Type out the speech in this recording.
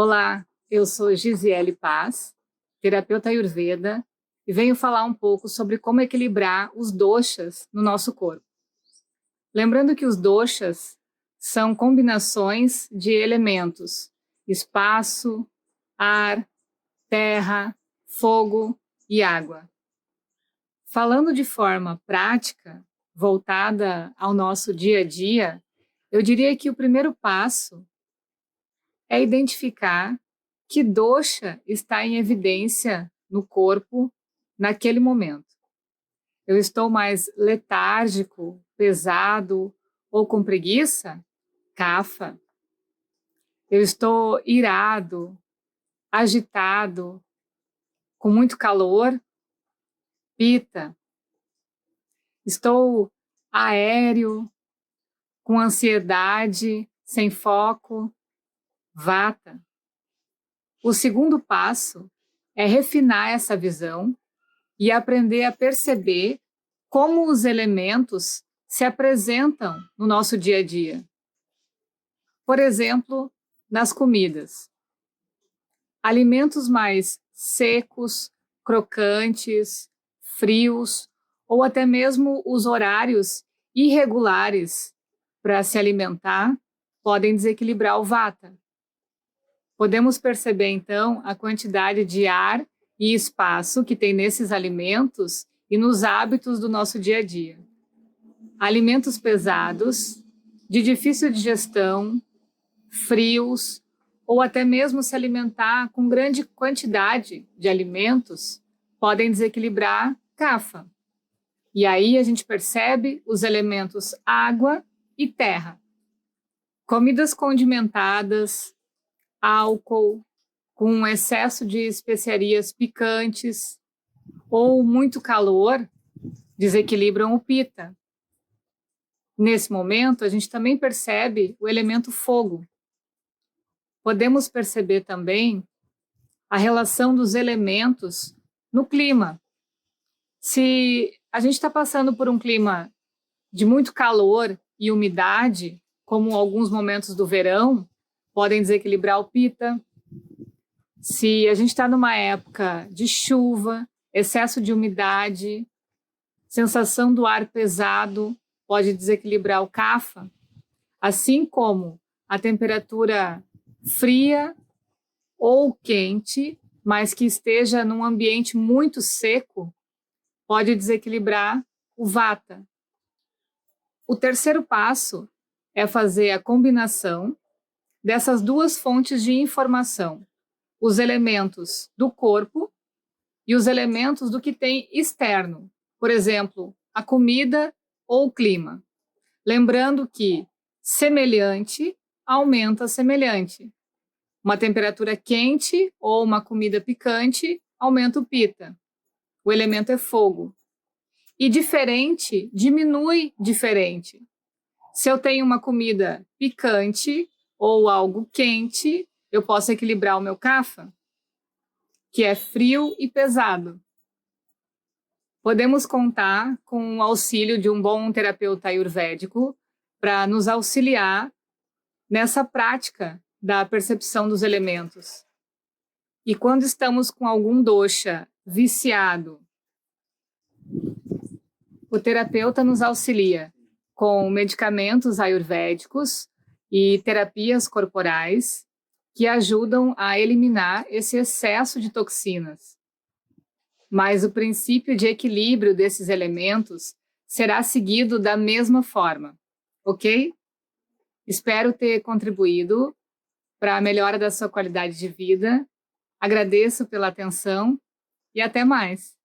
Olá, eu sou Gisele Paz, terapeuta Ayurveda, e venho falar um pouco sobre como equilibrar os doshas no nosso corpo. Lembrando que os doshas são combinações de elementos: espaço, ar, terra, fogo e água. Falando de forma prática, voltada ao nosso dia a dia, eu diria que o primeiro passo é identificar que dosha está em evidência no corpo naquele momento. Eu estou mais letárgico, pesado ou com preguiça? Kapha. Eu estou irado, agitado, com muito calor? Pitta. Estou aéreo, com ansiedade, sem foco? Vata. O segundo passo é refinar essa visão e aprender a perceber como os elementos se apresentam no nosso dia a dia. Por exemplo, nas comidas. Alimentos mais secos, crocantes, frios, ou até mesmo os horários irregulares para se alimentar podem desequilibrar o vata. Podemos perceber, então, a quantidade de ar e espaço que tem nesses alimentos e nos hábitos do nosso dia a dia. Alimentos pesados, de difícil digestão, frios, ou até mesmo se alimentar com grande quantidade de alimentos, podem desequilibrar Kapha. E aí a gente percebe os elementos água e terra. Comidas condimentadas, álcool, com excesso de especiarias picantes ou muito calor, desequilibram o Pitta. Nesse momento, a gente também percebe o elemento fogo. Podemos perceber também a relação dos elementos no clima. Se a gente está passando por um clima de muito calor e umidade, como alguns momentos do verão, podem desequilibrar o Pitta. Se a gente está numa época de chuva, excesso de umidade, sensação do ar pesado, pode desequilibrar o Kapha, assim como a temperatura fria ou quente, mas que esteja num ambiente muito seco, pode desequilibrar o Vata. O terceiro passo é fazer a combinação dessas duas fontes de informação, os elementos do corpo e os elementos do que tem externo, por exemplo, a comida ou o clima. Lembrando que semelhante aumenta semelhante. Uma temperatura quente ou uma comida picante aumenta o Pitta. O elemento é fogo. E diferente diminui diferente. Se eu tenho uma comida picante ou algo quente, eu posso equilibrar o meu Kapha, que é frio e pesado. Podemos contar com o auxílio de um bom terapeuta ayurvédico para nos auxiliar nessa prática da percepção dos elementos. E quando estamos com algum dosha viciado, o terapeuta nos auxilia com medicamentos ayurvédicos e terapias corporais que ajudam a eliminar esse excesso de toxinas. Mas o princípio de equilíbrio desses elementos será seguido da mesma forma, ok? Espero ter contribuído para a melhora da sua qualidade de vida. Agradeço pela atenção e até mais.